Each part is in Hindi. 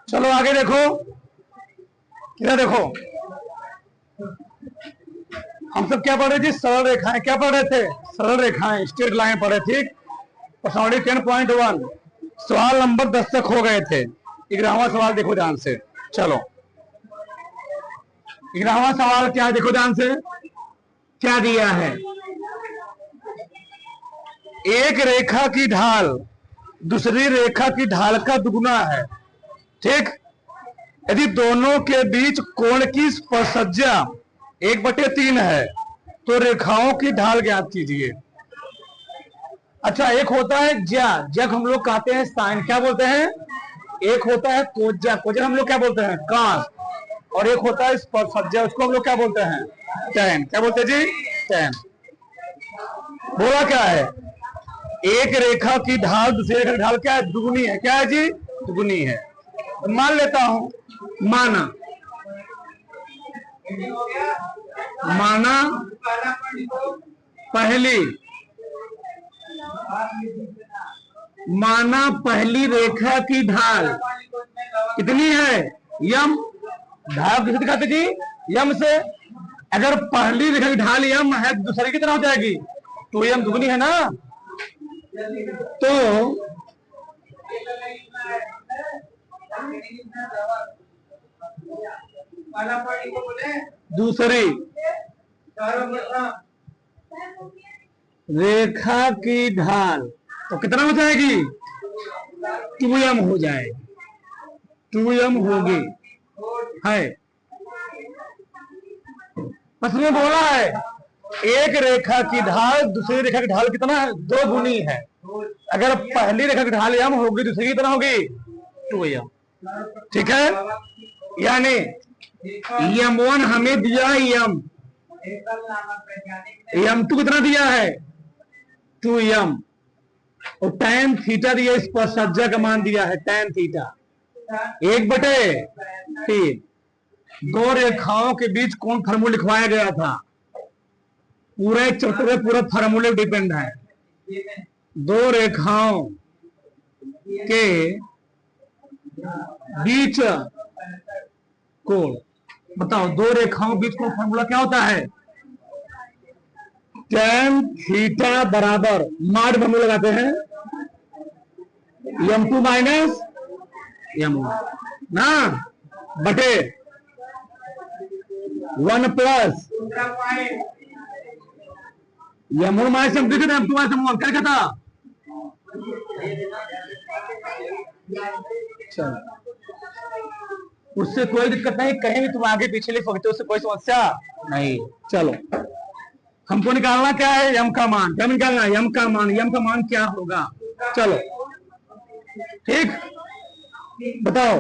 चलो आगे देखो, क्या देखो, हम सब क्या पढ़ रहे थे? सरल रेखाएं। क्या पढ़ रहे थे? सरल रेखाएं, स्ट्रेट लाइन पढ़े, ठीक। और साउंडी 10.1 सवाल नंबर 10 तक हो गए थे। 11वां सवाल देखो ध्यान से। चलो 11वां सवाल क्या, देखो ध्यान से क्या दिया है। एक रेखा की ढाल दूसरी रेखा की ढाल का दुगुना है, ठीक। यदि दोनों के बीच कोण की स्पर्शज्या 1/3 है तो रेखाओं की ढाल ज्ञात कीजिए। अच्छा, एक होता है ज्या, ज्या हम लोग कहते हैं साइन, क्या बोलते हैं? एक होता है कोज्या, कोज्या हम लोग क्या बोलते हैं? कांस। और एक होता है स्पर्शज्या, उसको हम लोग क्या बोलते हैं? टैन। क्या बोलते हैं जी? टैन। बोला क्या है? एक रेखा की ढाल दूसरी रेखा की ढाल क्या है? दुगुनी है। क्या है जी? दुगुनी है। तो मान लेता हूं, माना पहली पहली रेखा की ढाल कितनी है? यम। ढाल किसे दिखाते जी? यम से। अगर पहली रेखा की ढाल यम है, दूसरी कितना हो जाएगी? 2m, दुगनी है ना। तो दूसरी रेखा की ढाल तो कितना हो जाएगी? 2m हो जाएगी, 2m होगी, है। बस में बोला है एक रेखा की ढाल दूसरी रेखा की ढाल कितना है? 2 गुनी है। अगर पहली रेखा की ढाल यम होगी, दूसरी कितना होगी? 2m, ठीक है। यानी m1 हमें दिया यम, m2 कितना दिया है? 2m। और tan थीटा दिया, स्पर्शज्या का मान दिया है tan थीटा 1/3। दो रेखाओं के बीच कौन फार्मूला लिखवाया गया था? पूरे चैप्टर पूरा फार्मूले डिपेंड है। दो रेखाओं के बीच कोण, बताओ दो रेखाओं बीच कोण फार्मूला क्या होता है? tan थीटा बराबर माड हम लोग लगाते हैं m2 माइनस m1 ना, बटे 1 प्लस m1 माइनस m2 कितना? m2 माइनस m1 क्या कहता? उससे कोई दिक्कत नहीं, कहीं भी तुम आगे पीछे लिख सकते हो, उससे कोई समस्या नहीं। चलो हमको निकालना क्या है? यम का मान। क्या निकालना है? यम का मान। यम का मान क्या होगा? चलो ठीक, बताओ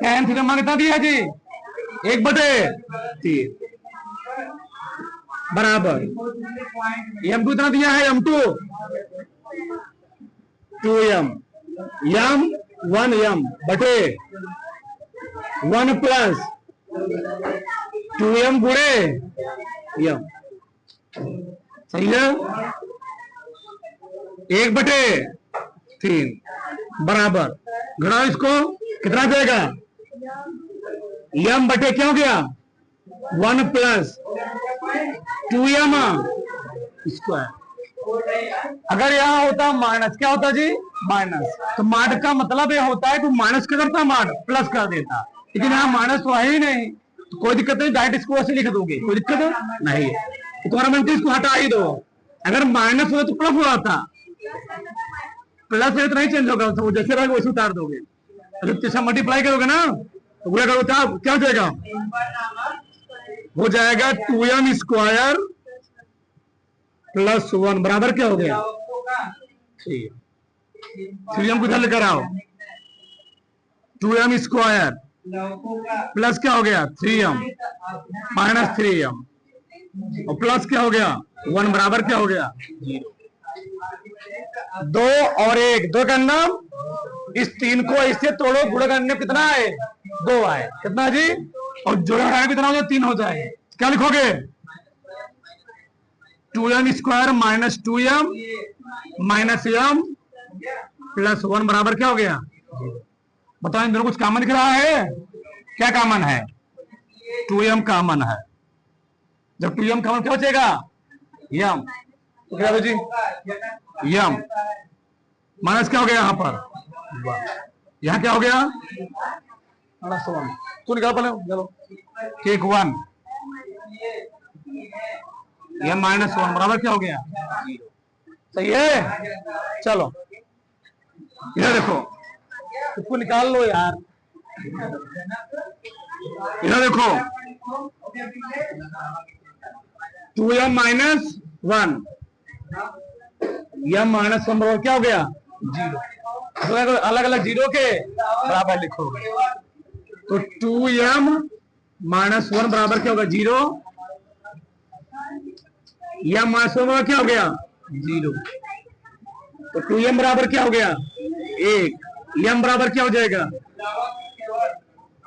tan थीटा मान कितना दिया जी? 1/3 बराबर m2 कितना दिया है? m2 2m, यम 1m बटे 1 प्लस 2m गुणे यम, सही है। 1/3 बराबर घड़ा इसको कितना देगा? यम बटे क्या हो गया? 1 प्लस 2m स्क्वायर। अगर यहाँ होता माइनस, क्या होता जी? माइनस। तो माड का मतलब यह होता है कि माइनस कर देता, माड प्लस कर देता, लेकिन यहाँ माइनस तो है ही नहीं, तो कोई दिक्कत नहीं, डायरेक्ट इसको ऐसे लिख दोगे, कोई दिक्कत नहीं है। तो तुम्हारा मन इसको हटा ही दो। अगर माइनस हो तो प्लस हो जाता, प्लस है तो नहीं चेंज होगा, तो जैसे रहेगा वैसे उतार दोगे। अगर तीसरा मल्टीप्लाई करोगे ना तो पूरा करो, क्या हो जाएगा? हो जाएगा 2m स्क्वायर प्लस 1 बराबर क्या हो गया? 3m को इधर लेकर आओ। 2m स्क्वायर प्लस क्या हो गया? 3m माइनस 3m और प्लस क्या हो गया? 1 बराबर क्या हो गया? 0। 2 और 1 2 का नाम, इस 3 को इससे तोड़ो, गुणा करने कितना है? 2 आए, कितना जी? और जोड़ा है कितना हो जाए? 3 हो जाए। क्या लिखोगे? 2m square minus 2m minus m plus 1 बराबर क्या हो गया? बताओ, इन दोनों कुछ कॉमन दिख रहा है? क्या कॉमन है? 2m कॉमन है। जब 2m कॉमन क्या बचेगा? यम। तो क्या जी? यम माइनस क्या हो गया यहाँ पर? यहाँ क्या हो गया? -1। तो निकाल पहले, चलो। केक 1 यम -1 बराबर क्या हो गया? सही है। चलो इधर देखो, इसको निकाल लो यार। इधर देखो, 2m -1 यम -1 बराबर क्या हो गया? 0। अलग अलग जीरो के बराबर लिखोगे तो 2m -1 बराबर क्या होगा? 0। यम -1 बराबर क्या हो गया? 0। तो 2m बराबर क्या हो गया? 1। यम बराबर क्या हो जाएगा?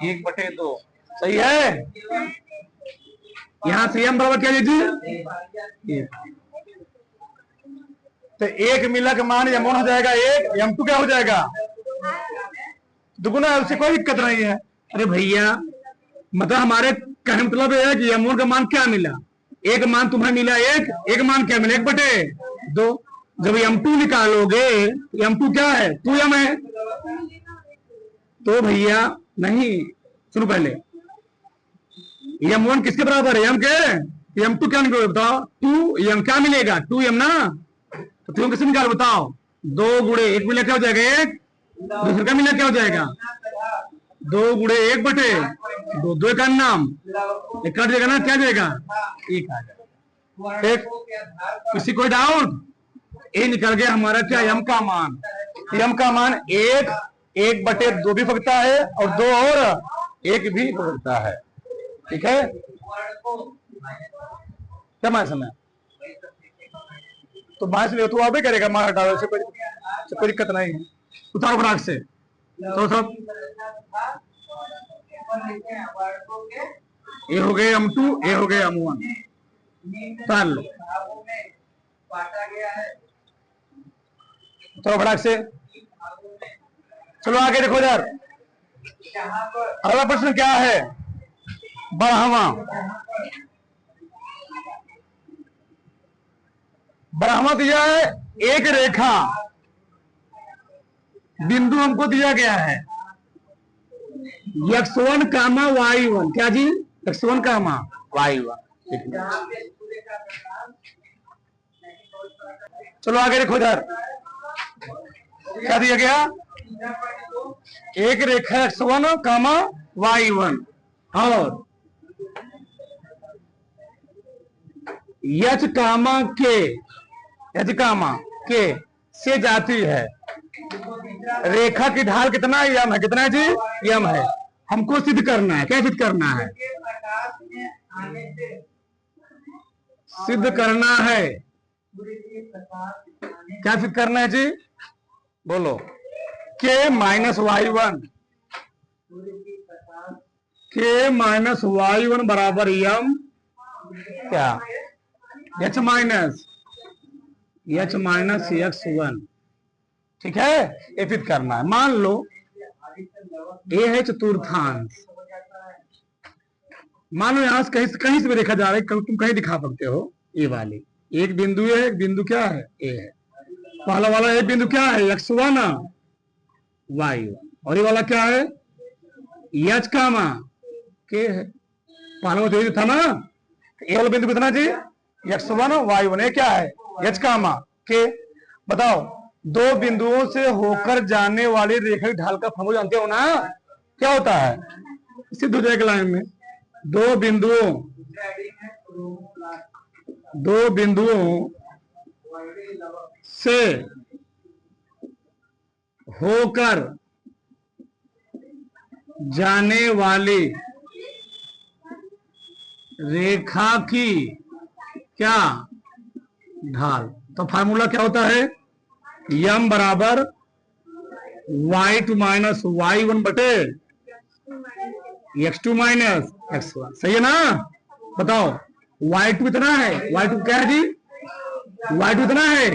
1/2। सही है। यहां से m बराबर क्या लीजिए? 1। तो 1 मिला का मान m1 हो जाएगा 1, m2 क्या हो जाएगा? दुगुना है, उससे कोई दिक्कत नहीं है। अरे भैया, मतलब हमारे कहने मतलब है कि m1 का मान क्या मिला? एक मान तुम्हें मिला 1, एक मान क्या मिला? 1/2। जब m2 निकालोगे तो m2 क्या है? 2m है। तो भैया नहीं, सुनो पहले, m1 किसके बराबर है? m के। m2 क्या निकालोगे बताओ? 2m क्या मिलेगा? 2m ना। तो 2m किससे निकालो बताओ? 2 गुणे 1 मिला क्या हो जाएगा? 1। दूसरे का मिला क्या हो जाएगा? 2 गुणे 1/2। 2 का नाम एक कट जाएगा ना, क्या जाएगा? 1 आ जाएगा। एक किसी कोई डाउट? ये निकल गया हमारा क्या? m का मान। m का मान 1/2 भी सकता है और 2 और 1 भी हो सकता है। ठीक है, क्या मैं समय तो बात ले तो आप ही करेगा, मार हटाओ, से कोई दिक्कत नहीं है। उतारो फटाक से। तो सब ये हो गए m2, ये हो गए m1। उतार लो, चलो फटाक से। चलो आगे देखो यार, अगला प्रश्न क्या है? 12वां दिया है, एक रेखा बिंदु हमको दिया गया है x1, y1। क्या जी? x1, y1। चलो आगे देखो इधर, क्या दिया गया? एक रेखा x1, y1 और h, के से जाती है। रेखा की ढाल कितना यम है? कितना है जी? यम है। हमको सिद्ध करना है। क्या सिद्ध करना है? सिद्ध करना है। क्या सिद्ध करना है जी? बोलो। k -y1, बराबर यम क्या? h x1। ठीक है, ये फिर करना है। मान लो ये है चतुर्थांश। मान लो यहां से कहीं से भी देखा जा रहा है, तुम कहीं दिखा सकते हो। ये वाली एक बिंदु है, एक बिंदु क्या है? ए है। पहला वाला एक बिंदु क्या है? x1, y1। और ये वाला क्या है? h, के है। पहला वाला तो था ना, ये वाला बिंदु कितना जी? x1, y1। ये क्या है? h, के। बताओ, दो बिंदुओं से होकर जाने वाली रेखा की ढाल का फॉर्मूला जानते हो ना? क्या होता है? सिद्ध हो जाएगा लाइन में। दो बिंदुओं से होकर जाने वाली रेखा की क्या ढाल? तो फार्मूला क्या होता है? यम बराबर y2 माइनस y1 बटे x2 माइनस x1। सही है ना? बताओ, y2 इतना है। y2 क्या है जी? y2 इतना है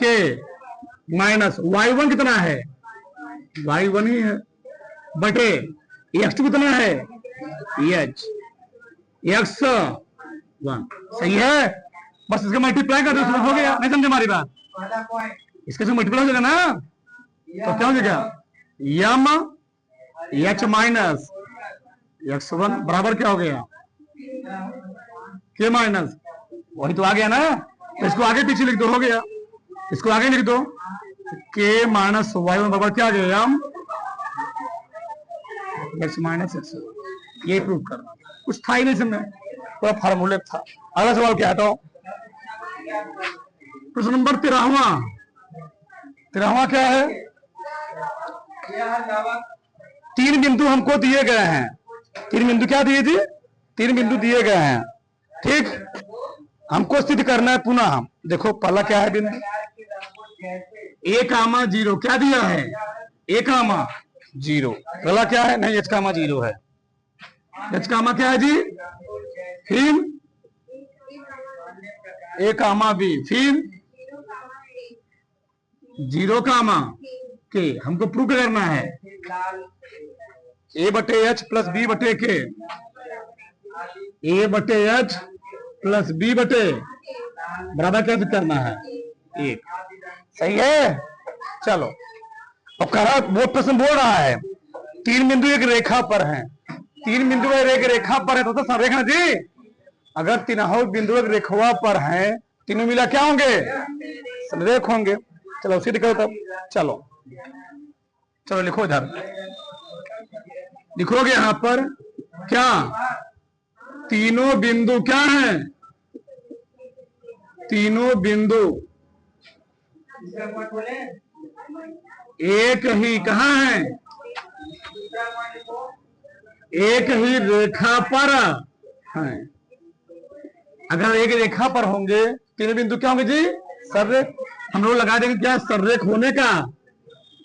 के माइनस y1 कितना है? y1 ही है। बटे x2 कितना है h x1 सही है। बस इसका मल्टीप्लाई कर दो तो हो गया। नहीं समझे हमारी बात? इसके से मल्टीप्लाई हो जाएगा ना, तो क्या हो जाएगा यम h माइनस x1 बराबर क्या हो गया k माइनस, वही तो आ गया ना। तो इसको आगे पीछे लिख दो, हो गया। इसको आगे लिख दो, k माइनस y1 बराबर क्या आ गया यम x माइनस x1। ये प्रूव करना, कुछ था ही नहीं इसमें, पूरा फार्मूले था। अगला सवाल क्या है तो प्रश्न नंबर 13वां क्या है? 3 बिंदु हमको दिए गए हैं। 3 बिंदु क्या दिए थे? 3 बिंदु दिए गए हैं, ठीक। हमको सिद्ध करना है पुनः। हम देखो पहला क्या है बिना a कामा 0 क्या दिया है a कामा 0। पहला क्या है? नहीं h कामा 0 है। h कामा क्या है जी? फिर a कामा b, फिर 0 कामा के। हमको प्रूव करना है a बटे h प्लस b बटे के, a बटे h प्लस b बटे बराबर क्या करना है 1। सही है। चलो अब कह रहा वो प्रश्न बोल रहा है 3 बिंदु एक रेखा पर हैं। 3 बिंदु एक रेखा पर है तो संरेखण जी, अगर तीनों बिंदु एक रेखा पर हैं, तीनों मिला क्या होंगे संरेख होंगे। चलो सिद्ध करो तब। चलो चलो लिखो, इधर लिखोगे यहां पर क्या तीनों बिंदु क्या हैं? तीनों बिंदु एक ही कहां है? एक ही रेखा पर हैं। अगर एक रेखा पर होंगे तीनों बिंदु क्या होंगे जी? सररेख। हम लोग लगा देंगे क्या? सररेख होने का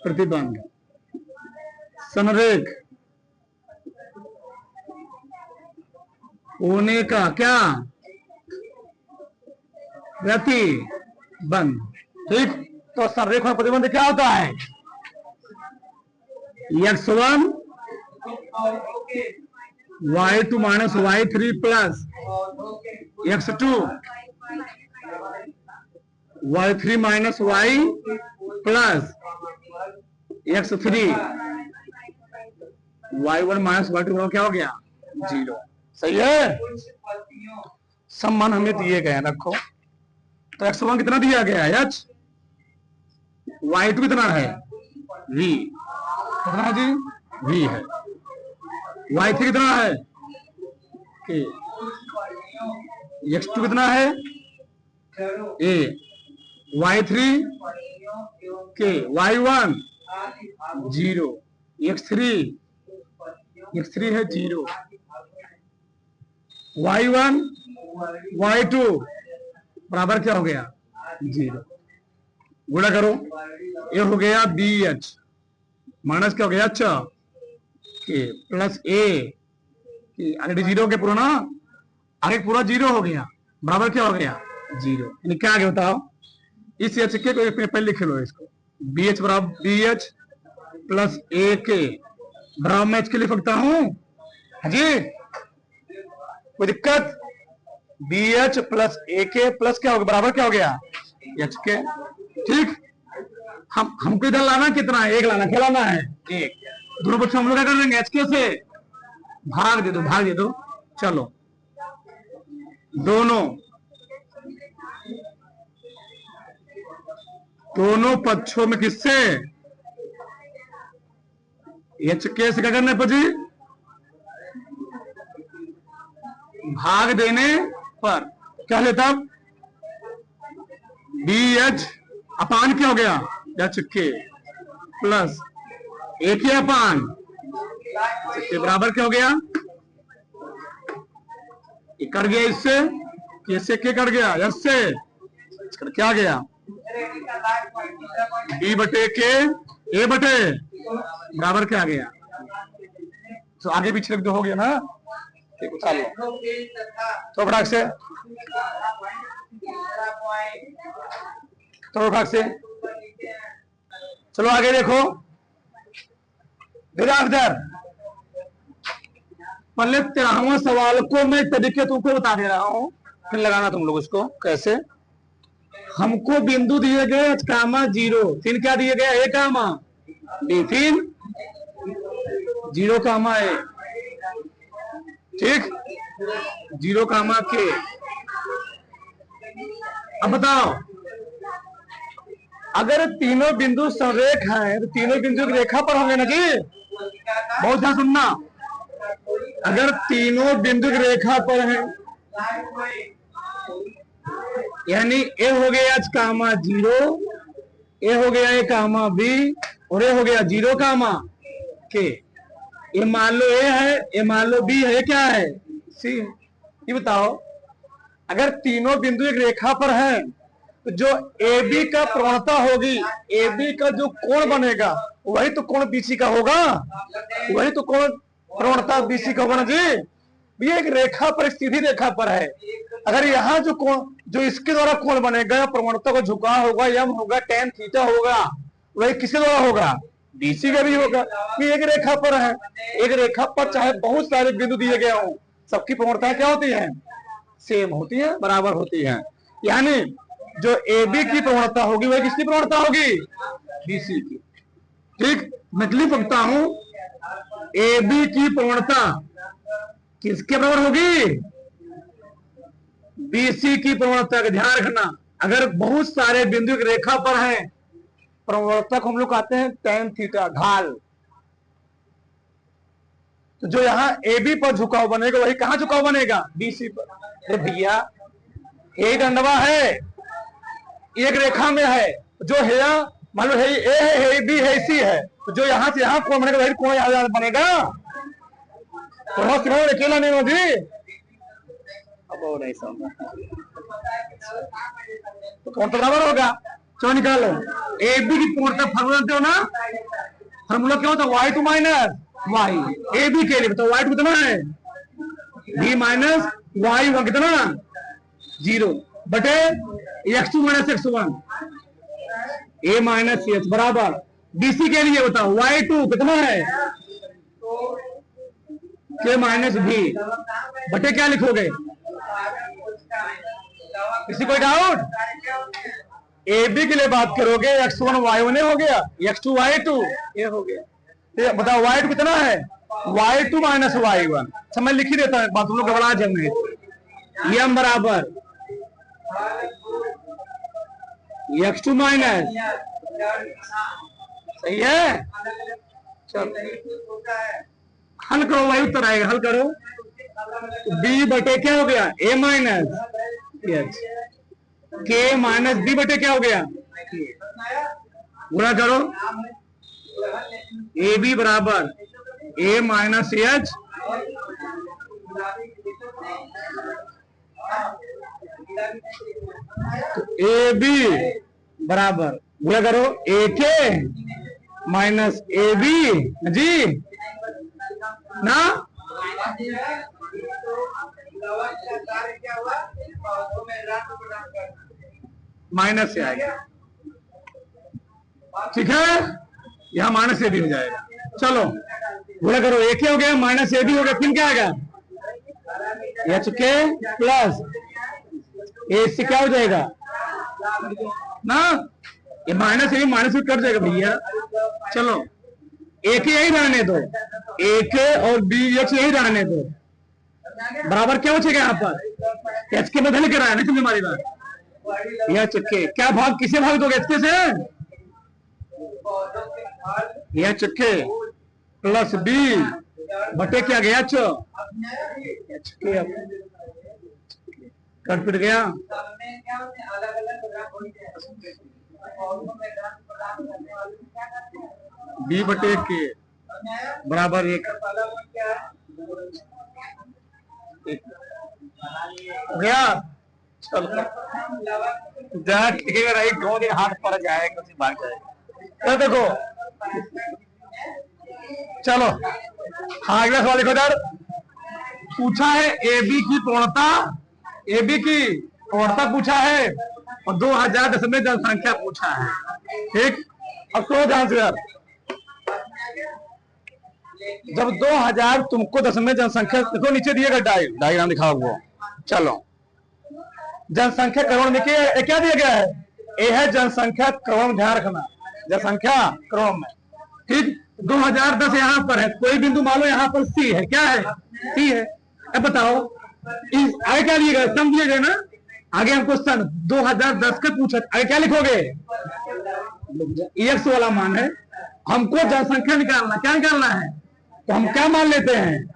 प्रतिबंध, संरेख होने का क्या प्रतिबंध, ठीक। तो संरेख और प्रतिबंध क्या होता है? x1 y2 minus y3 plus x2 y3 minus y plus x3 y1 minus y2 क्या हो गया 0। सही है। सम्मान हमें दिए गए हैं, रखो। तो x1 कितना दिया गया है h, y2 कितना है v, कितना है जी v है, y3 कितना है k, x2 कितना है a, y3 k, y1 0, x3 है 0, y1 y2 बराबर क्या हो गया 0। गुणा करो, ये हो गया BH माइनस क्या हो गया h के प्लस a आगे 0 के पूरा ना, आगे पूरा 0 हो गया, बराबर क्या हो गया 0। यानी क्या आगे बताओ? इस h के को पहले लिख लो, इसको BH बराबर BH प्लस a के बराबर मैं h के लिख सकता हूं जी, कोई दिक्कत? BH प्लस ए के प्लस क्या हो गया बराबर क्या हो गया एच के, ठीक। हमको इधर लाना कितना है? 1 लाना, क्या लाना है 1। दोनों बच्चों हम लोग क्या कर लेंगे एच के से भाग दे दो, भाग दे दो। चलो दोनों पक्षों में किससे एच के से क्या करने पर जी भाग देने पर क्या लेता? BH अपान क्या हो गया एच के प्लस ए के अपान के बराबर क्या हो गया, ये कर गया इससे, कैसे के कर गया एस से, क्या गया बी बटे के ए बटे बराबर क्या आ गया। तो आगे पीछे लिख दो, हो गया ना, ठीक। उतार लो तो फटाक से, तो फटाक से। चलो आगे देखो, विराजदार, पहले 13वां सवाल को मैं तरीके तुमको बता दे रहा हूं, फिर लगाना तुम लोग इसको कैसे। हमको बिंदु दिए गए h कामा 0, फिर क्या दिए गया a कामा b, फिर 0 कामा a, ठीक, 0 कामा k। अब बताओ, अगर तीनों बिंदु संरेख हैं तो तीनों बिंदु की रेखा पर होंगे ना जी। बहुत ध्यान सुनना, अगर तीनों बिंदु की रेखा पर हैं यानी a हो गया h कामा 0, a हो गया a कामा b और a हो गया 0 कामा k। ये मान लो a है, ये मान लो b है, क्या है c। ये बताओ, अगर तीनों बिंदु एक रेखा पर हैं तो जो AB का प्रवणता होगी, AB का जो कोण बनेगा वही तो कोण BC का होगा, वही तो कोण प्रवणता BC का होगा ना जी। ये एक रेखा पर, एक सीधी रेखा पर है, अगर यहाँ जो कोण, जो इसके द्वारा कोण बनेगा, प्रवणता को झुकाव होगा, यम होगा, tan थीटा होगा, वही किसके द्वारा होगा, BC का भी होगा। ये एक रेखा पर है, एक रेखा पर चाहे बहुत सारे बिंदु दिए गए हों, सबकी प्रवणता क्या होती है, सेम होती है, बराबर होती है। यानी जो AB की प्रवणता होगी वह किसकी प्रवणता होगी, BC की। ठीक, मैं लिख सकता हूं AB की प्रवणता किसके बराबर होगी, BC की प्रवणता का ध्यान रखना। अगर बहुत सारे बिंदु एक रेखा पर हैं, प्रवणता को हम लोग कहते हैं tan थीटा, ढाल। तो जो यहाँ AB पर झुकाव बनेगा वही कहां झुकाव बनेगा, BC पर। अरे भैया, एक दंडवा है, एक रेखा में है, जो है मान लो है A है B है C है, तो जो यहां से यहां कोण बनेगा वही कोण यहां बनेगा। तो अकेला नहीं होगी, अब वो नहीं समझ, तो कौन तो बराबर होगा। चलो निकालो, AB की पूर्णता फार्मूला जानते हो ना, फार्मूला क्या होता है, y2 माइनस y। AB के लिए बताओ y2 कितना है, b माइनस y1 कितना 0 बटे x2 minus x1 a minus h बराबर। BC के लिए बताओ y2 कितना है, k माइनस b बटे क्या लिखोगे, किसी कोई डाउट। AB के लिए बात करोगे x1 y1 हो गया, x2 y2 ये हो गया। बताओ y2 कितना है, y2 माइनस y1। समय लिख ही देता है, बात तुम लोग घबरा जाएंगे। m बराबर x2 माइनस, सही है। चलो हल करो, वही उत्तर आएगा, हल करो। b बटे क्या हो गया, a minus h, k minus b बटे क्या हो गया, गुणा करो। AB बराबर a माइनस h, AB बराबर गुणा करो AK माइनस AB जी ना, माइनस से आएगा, ठीक है, यहां माइनस ए भी हो जाएगा। चलो गुणा करो, एक हो गया माइनस ए भी हो गया, फिर क्या आएगा एच के प्लस ए से क्या हो जाएगा ना, ये माइनस ए माइनस से कट जाएगा भैया। चलो एक यही रहने दो, एक और बी एच यही रहने दो, बराबर क्या बचेगा यहाँ पर, एच के बदल कर आया ना तुम हमारी बात, एच के क्या भाग किसे भाग दोगे, एच के से, एच के प्लस बी बटे क्या गया एच के, कट पिट गया। बी बटे के बराबर एक हो गया। चलो जहाँ टिकेगा रही 2 दिन हाथ पड़ जाएगा, उसी भाग जाएगा। तो देखो चलो हाँ अगला सवाल देखो इधर, पूछा है AB की पूर्णता, AB की पूर्णता पूछा है और 2010 में जनसंख्या पूछा है, ठीक। अब सो ध्यान से यार, जब 2000 तुमको 10 में जनसंख्या देखो, नीचे दिएगा डायग्राम दिखा हुआ, चलो जनसंख्या करोड़ में क्या दिया गया है, ये है जनसंख्या करोड़ में, ध्यान रखना जनसंख्या करोड़ में, ठीक। 2010 यहाँ पर है, कोई बिंदु मान लो यहाँ पर सी है, क्या है, सी है। अब बताओ आगे क्या लिएगा, सम दिए गए ना, आगे हम क्वेश्चन 2010 का पूछा, आगे क्या लिखोगे, एक्स वाला मान है, हमको जनसंख्या निकालना, क्या निकालना है, तो हम क्या मान लेते हैं,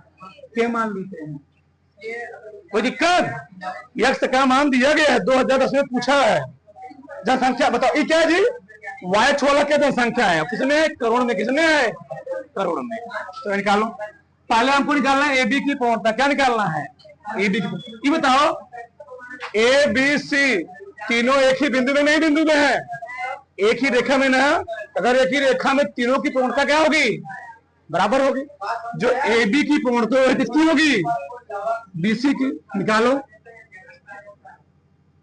क्या मान लेते हैं, कोई दिक्कत, एक्स का मान दिया गया है, 2010 में पूछा है जनसंख्या, बताओ ये क्या है जी, वाई छोला क्या जनसंख्या है, किसमें, करोड़ में, किसमें है, करोड़ में, तो निकालो। पहले हमको निकालना है ए बी की पूर्णता, क्या निकालना है, ए बी की, ये बताओ ए बी सी तीनों एक ही बिंदु में नहीं, बिंदु में है, एक ही रेखा में ना, अगर एक ही रेखा में तीनों की पूर्णता क्या होगी, बराबर होगी, जो ए बी की पूर्णता किसकी होगी, बीसी की, निकालो,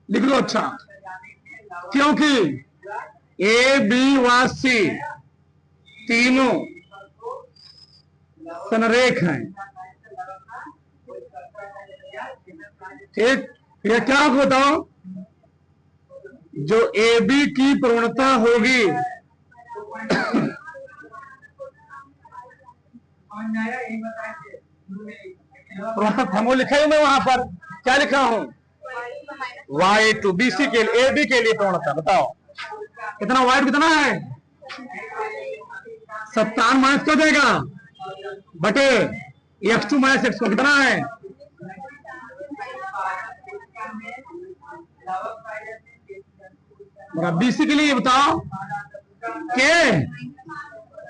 लिख लो, अच्छा, क्योंकि ए बी व सी तीनों संरेख हैं, ठीक। ये क्या बताओ, जो ए बी की प्रवणता होगी हम लिखा हूं मैं वहां पर, क्या लिखा हूं, वाई टू बी सी के लिए, ए बी के लिए प्रवणता, बताओ कितना, वाई कितना है, 57 माइनस क्या देगा, बटे एक्स टू माइनस एक्स को कितना है, बीसी के लिए बताओ,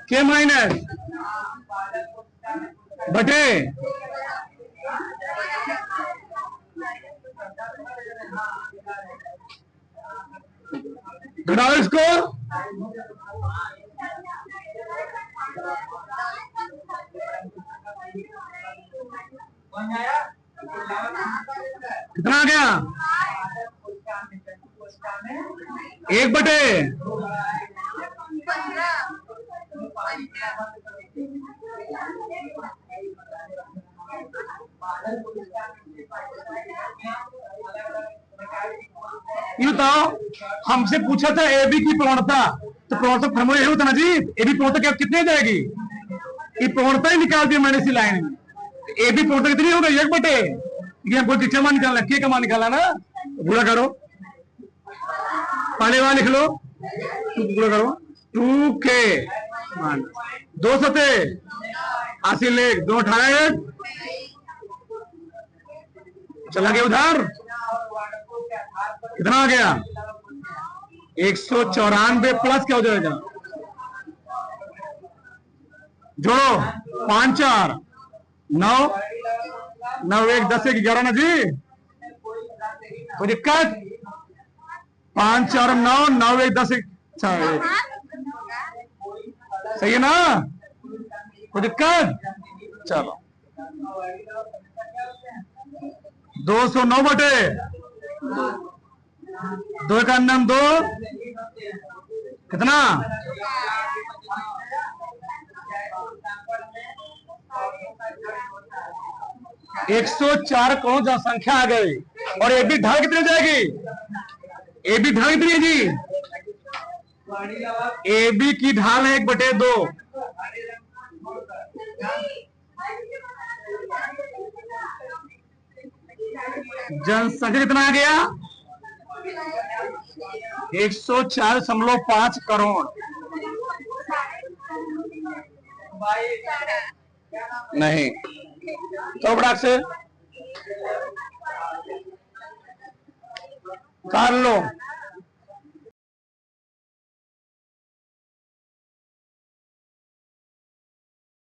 के माइनस बटे घटाओ इसको, कितना आ गया, 1/, ये बताओ हमसे पूछा था ए बी की प्रवणता, तो प्रवणता फॉर्मूला यही होता ना जी, ए बी प्रवणता क्या कितनी जाएगी, ये प्रवणता ही निकाल दिया मैंने इसी लाइन में, ए बी प्रवणता कितनी हो गई, 1/, ये हमको कितना मान निकालना, के का मान निकालना ना, पूरा करो, पहले वाला लिख लो, पूरा करो, 2k मान 2 सते 80 लेख 2 18 चला गया उधर, कितना आ गया, 194 प्लस क्या हो जाएगा, जोड़ो 5 4 9 9 1 10 1 11 ना जी, कोई दिक्कत, 5 4 9 9 1 10 1 सही है ना, कोई दिक्कत, चलो 209 बटे 2 का नाम 2 कितना, 104 करोड़ जनसंख्या आ गई, और ए बी ढाल कितनी जाएगी, ए बी ढाल कितनी है जी, ए बी की ढाल है 1/2, जनसंख्या कितना आ गया, 104.5 करोड़, नहीं तो बड़ा से कर लो,